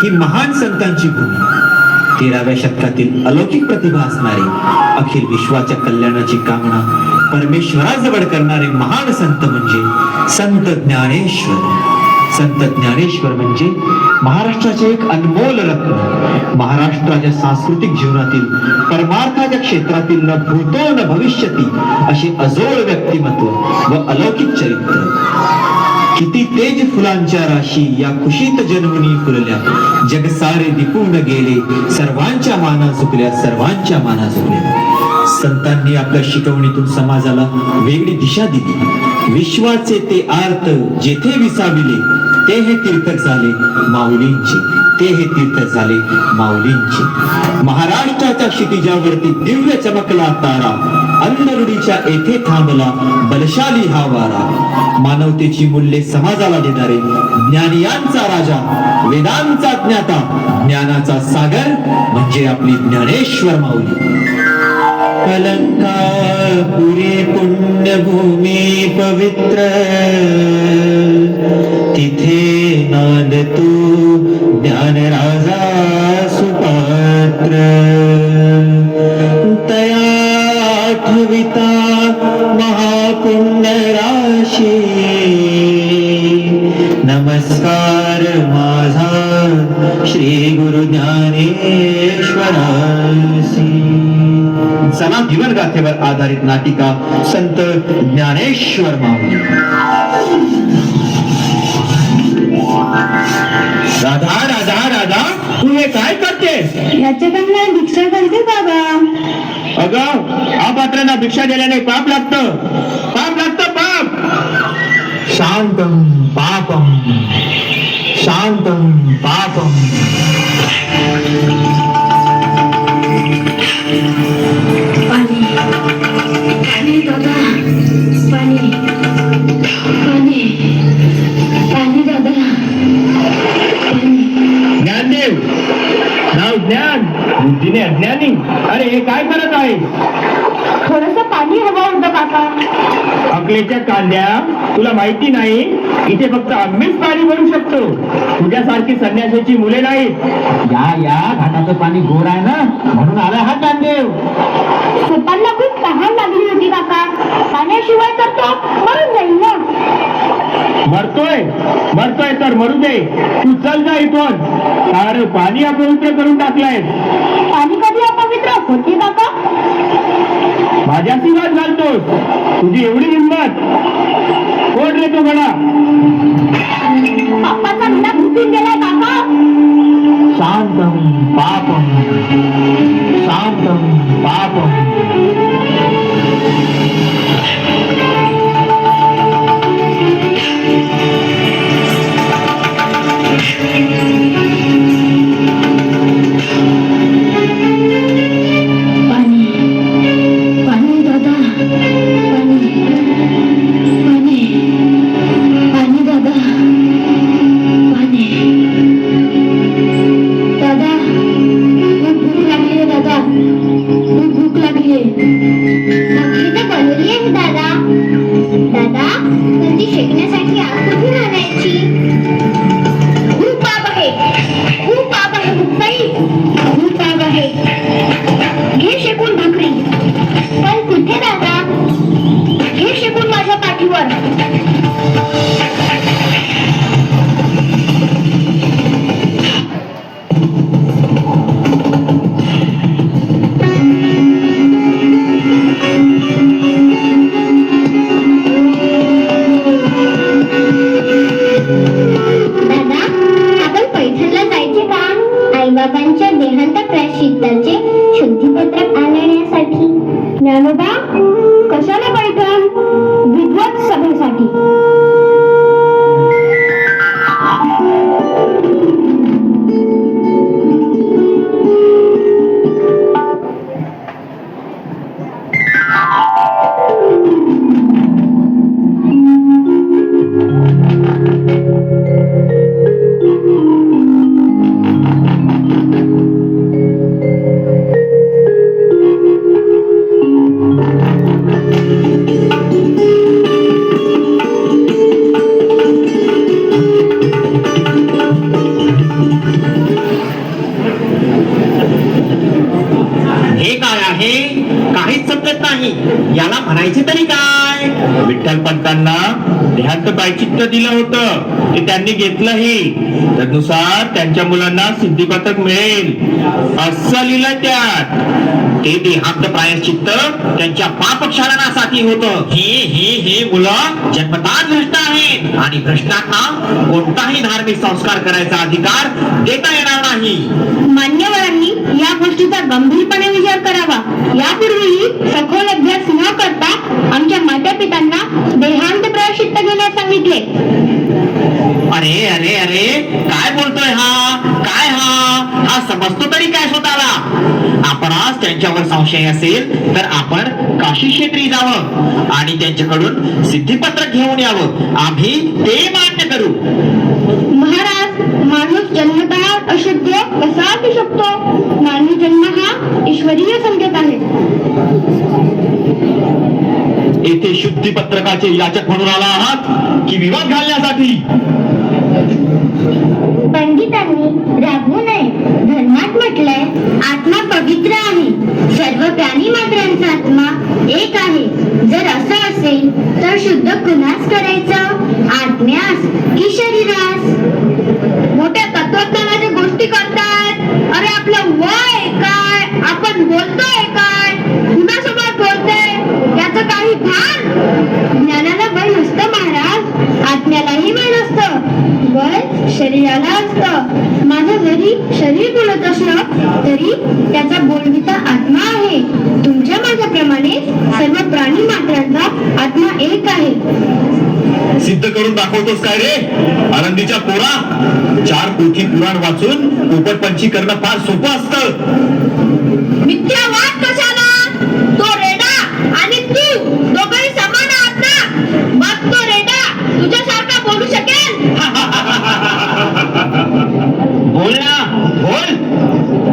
ही महान संतांची भूमी, 13व्या शतकातील अलौकिक प्रतिभा असणारे, अखिल विश्वाच्या कल्याणाची कामना परमेश्वराजवळ करणारे महान संत म्हणजे संत ज्ञानेश्वर. संत ज्ञानेश्वर म्हणजे महाराष्ट्राचे एक अनमोल रत्न, महाराष्ट्राच्या सांस्कृतिक जीवनातील परमार्थाच्या क्षेत्रातील न भूतो न भविष्यती असे अजोड व्यक्तिमत्व व अलौकिक चरित्र. किती तेज फुलांच्या राशी या कुशीत जन्मनी फुलल्या, जग सारे दिपून गेले, सर्वांच्या माना झुकल्या, सर्वांच्या माना झुकल्या. संतांनी आपल्या शिकवणीतून समाजाला वेगळी दिशा दिली. विश्वाचे ते आर्त जेथे विसाविले, ते हे तीर्थ झाले माऊलींचे, ते हे तीर्थ झाले माऊलींचे. महाराष्ट्राच्या क्षितिजावरती दिव्य चमकला तारा, अंधरुडीच्या येथे थांबला बलशाली हा वारा. मानवतेची मूल्ये समाजाला देणारे ज्ञानियांचा राजा, वेदांचा ज्ञाता, ज्ञानाचा सागर म्हणजे आपली ज्ञानेश्वर माऊली. कलंकापुरी पुण्यभूमी पवित्र, तिथे नांद तू ज्ञानराजा सुपात्र. तया आठविता महापुण्य राशी, नमस्कार माझा श्री गुरु ज्ञानेश्वरासी. चला जीवन गाथेवर आधारित नाटिका संत ज्ञानेश्वर माऊली. राधा राधा राधा, तू हे काय करतेस? याच्याकडनं भिक्षा करते बाबा. अगं, अपात्रांना भिक्षा दिल्याने पाप लागतं, पाप लागतं, पाप. शांतम पापम, शांतम पापम. पाणी पाणी दादा, पाणी पाणी पाणी दादा, पाणी. ज्ञानदेव, नाव ज्ञान, बुद्धीने अज्ञानी. अरे हे काय करत आहे? थोडस पाणी हवं होतं काका. अकलेच्या कांद्या, तुला माहिती नाही इथे फक्त आम्हीच पाणी भरू शकतो, तुझ्यासारखी संन्यासाची मुले नाहीत. या घाटाचं पाणी गोड आहे ना, म्हणून आला हा ज्ञानदेव. सुपांना खूप तहान लागली होती काका, पाण्याशिवाय तर तो मरून जाईल ना. मरतोय तर मरू दे, तू चल जा इथून. सारं पाणी अपवित्र करून टाकलंय. पाणी कधी अपवित्र होते काका? माझ्याशी वाद घालतोस? तुझी एवढी हिंमत? कोण रे तो गडा? पप्पाचा घडा फुटून गेलाय काका. शांतम पापम, शांतम पापम. नाही याला म्हणायचे तरी काय? विठ्ठलपंतांना देहांत प्रायचित्त दिलं होतं ते त्यांनी घेतलंही. त्यानुसार त्यांच्या मुलांना सिद्धिपत्रक मिळेल असं लिहिलं त्यात. ते देहांत प्रायश्चित्त त्यांच्या पापक्षालनासाठी होतं. ही मुलं जन्मताच भ्रष्ट आहेत आणि भ्रष्टांना कोणताही धार्मिक संस्कार करायचा अधिकार देता येणार नाही. मान्यवरांनी या गोष्टीचा गंभीरपणे विचार करावा. यापूर्वीही सखोल अभ्यास न करता आमच्या माता पित्यांना देहांत प्रायश्चित्त घेण्यास सांगितले. अरे अरे अरे काय बोलतोय काय हा समजतो तरी काय स्वतःला? आपण आज त्यांच्यावर संशय असेल तर आपण काशी क्षेत्री जावं आणि त्यांच्याकडून सिद्धिपत्रक घेऊन यावं. आम्ही ते मान्य करू. महाराज, माणूस जन्मतः अशुद्ध कसा असू शकतो? मानवी जन्म हा ईश्वरीय संकेत आहे. येथे शुद्धीपत्रकाचे याचक म्हणून आला आहात की विवाद घालण्यासाठी? पंडितांनी रागवू नये. धर्मात म्हटलंय आत्मा पवित्र आहे. सर्व प्राणी मात्रांचा आत्मा एक आहे. जर असं असेल तर शुद्ध कुणास करायचं, आत्म्यास की शरीरास? मोठ्या तत्वज्ञानाच्या गोष्टी करतायत. अरे आपलं वय काय, आपण बोलतोय काय, कुणासोबत बोलतोय याचं काही भान? ज्ञानाला वय नसतं महाराज, आत्म्यालाही वय नसतं. वय शरीराला असतं. माझं जरी शरीर बोलत असलं तरी त्याचा बोलविता आत्मा आहे. तुमच्या माझ्याप्रमाणे सर्व प्राणी मात्रांचा आत्मा एक आहे. सिद्ध करून दाखवतोस काय रे आनंदीच्या पोरा? 4 पोथी पुराण वाचून पोपटपंची करणं फार सोपं असतं. मिथ्यावाद कशाला? तो रेडा आणि तू दोघंही समान आहात ना? मग तो रेडा तुझ्यासारखा बोलू शकेल? बोल ना, बोल.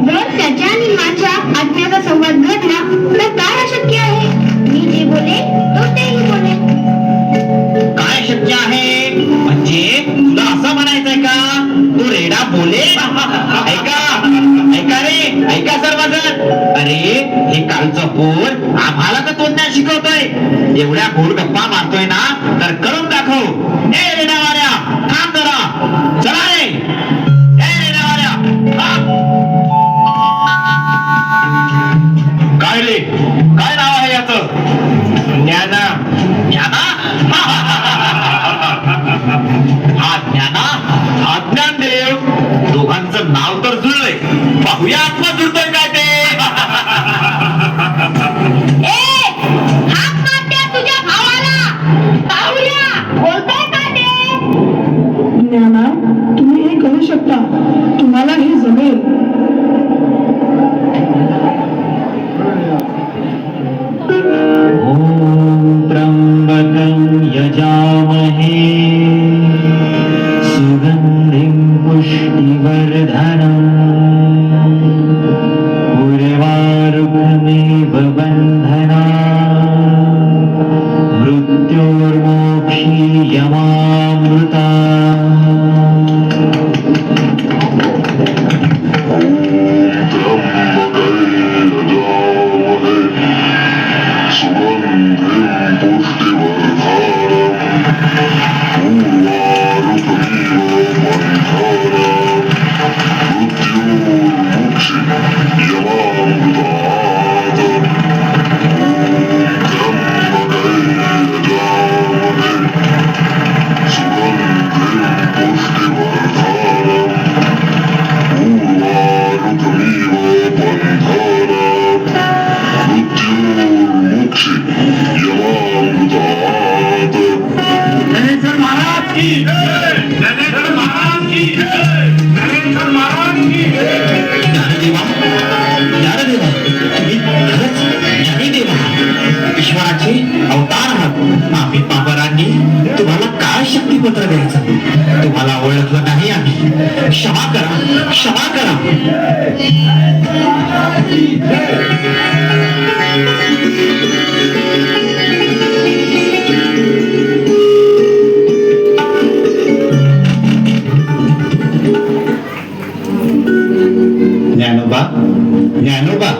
जर त्याच्या आणि माझ्या आत्म्याचा संवाद घडला तर काय अशक्य आहे? मी जे बोले तो तेही बोले. काय शक्य आहे म्हणजे तुला असं म्हणायचंय का तो रेडा बोले? ऐका रे, ऐका सर्वजण. अरे हे कालचं पोर आम्हाला तर तो ज्ञान शिकवतोय. एवढ्या गोड गप्पा मारतोय ना तर करून दाखव. ए रेडावाल्या थांब जरा. चला रे. ए रेडावाल्या थांब. काय रे, काय नाव आहे याचं? ज्ञाना. हा ज्ञाना, हा ज्ञानदेव. दोघांचं नाव तर जुळलंय. पाहूया आत्मा जुळतोय काय ते. हाक मार त्या तुझ्या भावाला. पाहूया बोलतोय का ते. ज्ञाना, तुम्ही हे करू शकता. तुम्हाला हे जमेल. ओम त्र्यंबकं यजामहे सुगंधिं पुष्टिवर्धनम् उर्वारुकमेव बन्धनात् मृत्योर्मोक्षीयमामृतात्. ईश्वराचे अवतार आहात. आम्ही पामरांनी तुम्हाला काय शक्तिपत्र द्यायचं? तुम्हाला ओळखलं नाही आम्ही. क्षमा करा, क्षमा करा. ज्ञानोबा, ज्ञानोबा,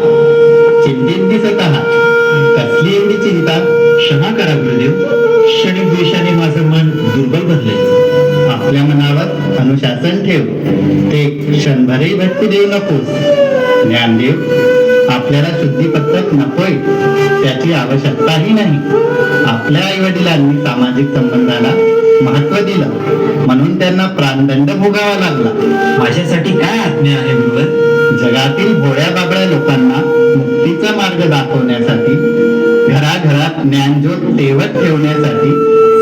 चिंतित दिसत आहात. कसली एवढी चिंता? क्षमा करा गुरुदेव, क्षणिक द्वेषाने माझं मन दुर्बल बनलंय. आपल्या मनावर अनुशासन ठेव. ते क्षणभरही भटकू देऊ नकोस. ज्ञानदेव, आपल्याला शुद्धीपत्रक नकोय, त्याची आवश्यकताही नाही. आपल्या आई वडिलांनी सामाजिक संबंधाला महत्व दिलं म्हणून त्यांना प्राणदंड भोगावा लागला. माझ्यासाठी काय आज्ञा आहे गुरुवर? जगातील भोळ्या बाबळ्या लोकांना मुक्तीचा मार्ग दाखवण्यासाठी, घराघरात ज्ञानज्योत तेवत ठेवण्यासाठी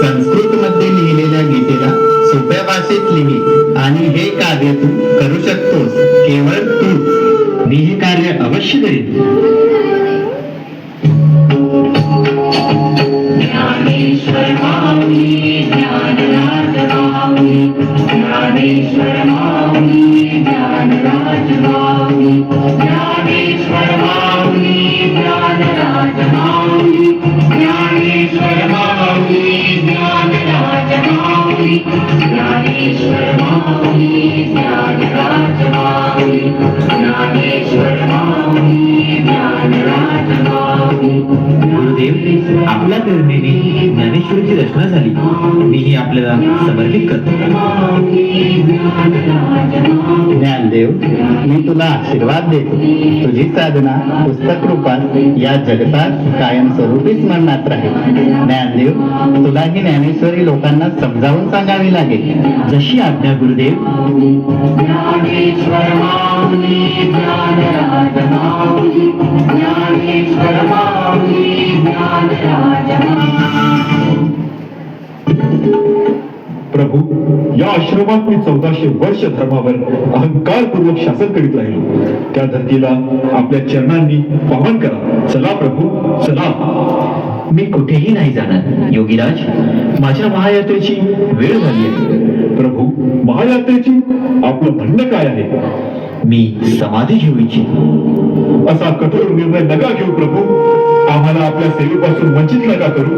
संस्कृत मध्ये लिहिलेल्या गीतेला सोप्या भाषेत लिही आणि हे कार्य तू करू शकतोस. केवळ तू. मी हे कार्य अवश्य करीन. गुरुदेव, आपल्या प्रेरणेने ज्ञानेश्वरीची रचना झाली. मी ही आपल्याला समर्पित करतो. ज्ञानदेव, मी तुला आशीर्वाद देतो. तुझी साधना पुस्तक रूपात या जगतात कायमस्वरूपी स्मरणात राहील. ज्ञानदेव, तुला ही ज्ञानेश्वरी लोकांना समजावून सांगावी लागेल. जशी आज्ञा गुरुदेव. प्रभू, या आश्रमात मी 1400 वर्ष धर्मावर अहंकारपूर्वक शासन करीत राहिलो. त्या धरतीला आपल्या चरणांनी पावन करा. चला प्रभू, चला. मी कुठेही नाही जाणार योगीराज. माझ्या महायात्रेची वेळ झाली आहे. प्रभू, महायात्रेची आपलं म्हणणं काय आहे? मी समाधी घेऊ इच्छितो. असा कठोर निर्णय नका घेऊ प्रभू. आम्हाला आपल्या सेवेपासून वंचित नका करू.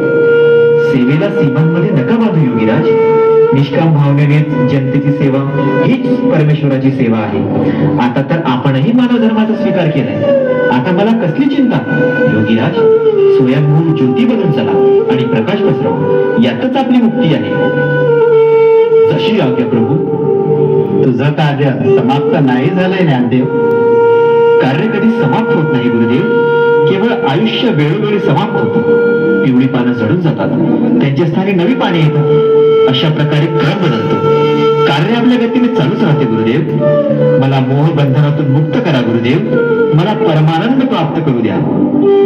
सेवेला सीमांमध्ये नका बांधू योगीराज. निष्काम भावनेनेच जनतेची सेवा हीच परमेश्वराची सेवा आहे. आता तर आपणही मानव धर्माचा स्वीकार केलाय. आता मला कसली चिंता? योगीराज, स्वयंभू ज्योती बनून चला आणि प्रकाश पसरवा. यातच आपली मुक्ती आहे. जशी आज्ञा प्रभू. तुझं कार्य समाप्त नाही झालंय ज्ञानदेव. कार्य कधी समाप्त होत नाही गुरुदेव. केवळ आयुष्य वेळोवेळी समाप्त होतं. पिवळी पानं झडून जातात, त्यांच्या स्थानी नवी पाने येतात. अशा प्रकारे क्रम बदलतो. कार्य आपल्या गतीने चालूच राहते गुरुदेव. मला मोह बंधनातून मुक्त करा गुरुदेव. मला परमानंद प्राप्त करू द्या.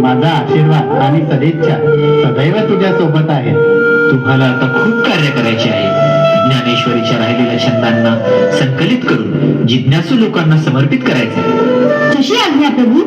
माझा आशीर्वाद आणि सदिच्छा सदैव तुझ्या सोबत आहे. तुम्हाला आता खूप कार्य करायचे आहे. ज्ञानेश्वरीच्या राहिलेल्या छंदांना संकलित करून जिज्ञासू लोकांना समर्पित करायचे. जशी आज्ञा प्रभू.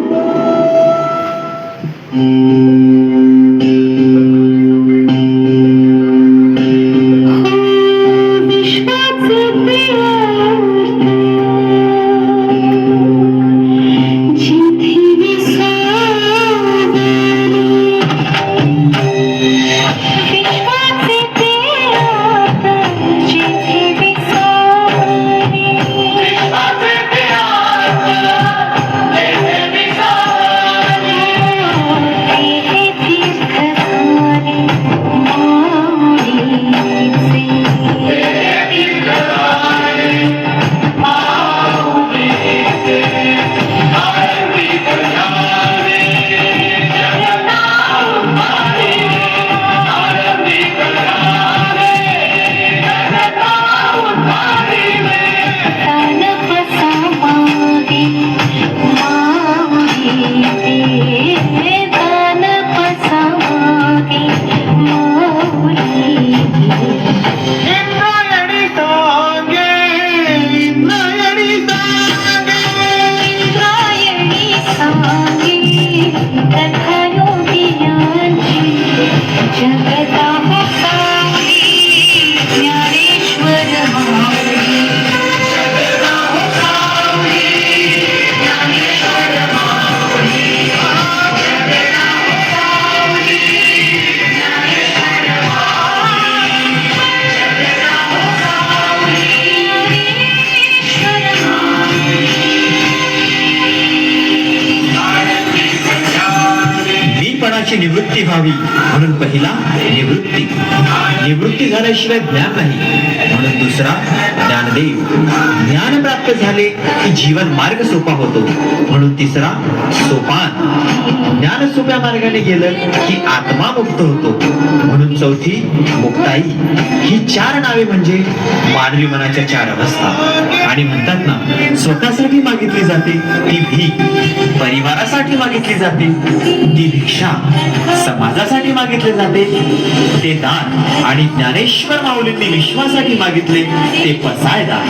ज्ञानाची निवृत्ती व्हावी म्हणून पहिला निवृत्ती झाल्याशिवाय ज्ञान नाही म्हणून दुसरा ज्ञानदेव. ज्ञान प्राप्त झाले की जीवन मार्ग सोपा होतो म्हणून तिसरा सोपान. ज्ञान सोप्या मार्गाने गेलं की आत्मा मुक्त होतो म्हणून चौथी मुक्ताई. ही 4 नावे म्हणजे मानवी मनाच्या 4 अवस्था. आणि म्हणतात ना, स्वतःसाठी मागितली जाते ती भीक, परिवारासाठी मागितली जाते ती भिक्षा, समाजासाठी मागितले जाते ते दान आणि ज्ञानेश्वर माऊलींनी विश्वासाठी मागितले ते पसायदान.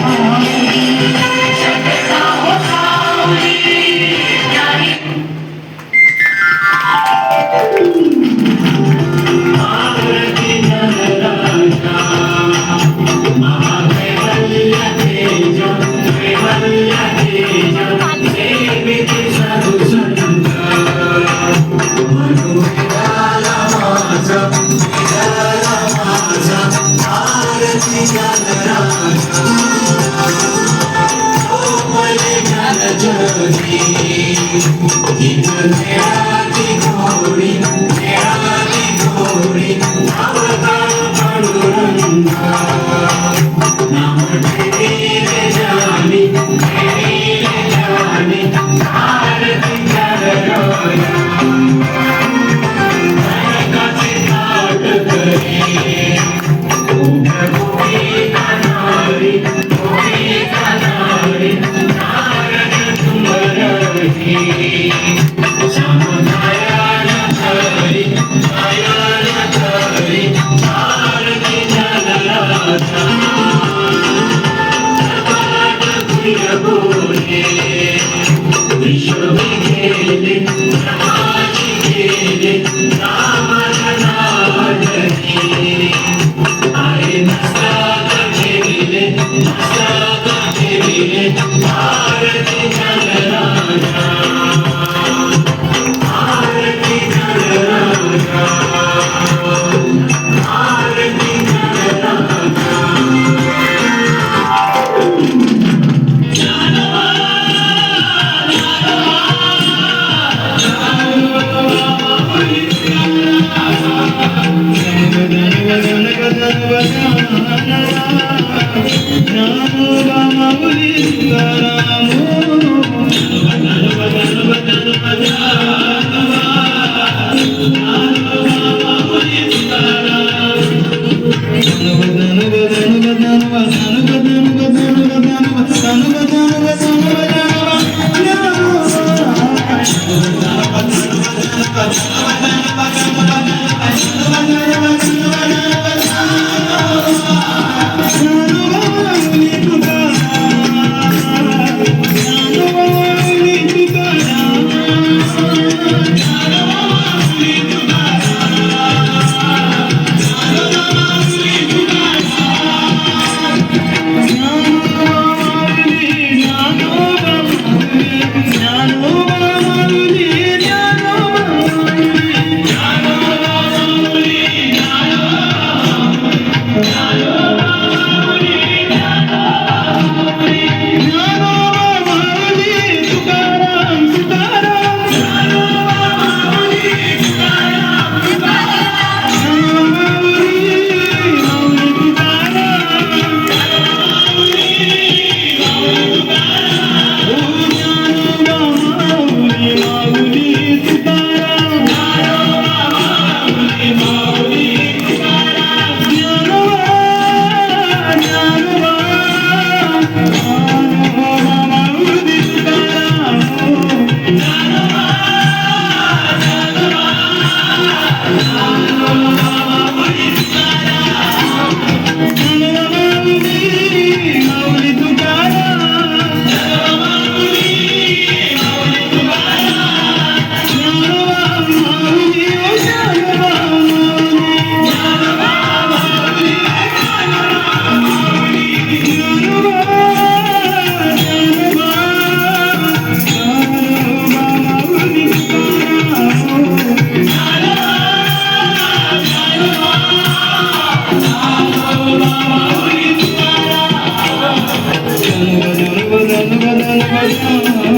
Thank you.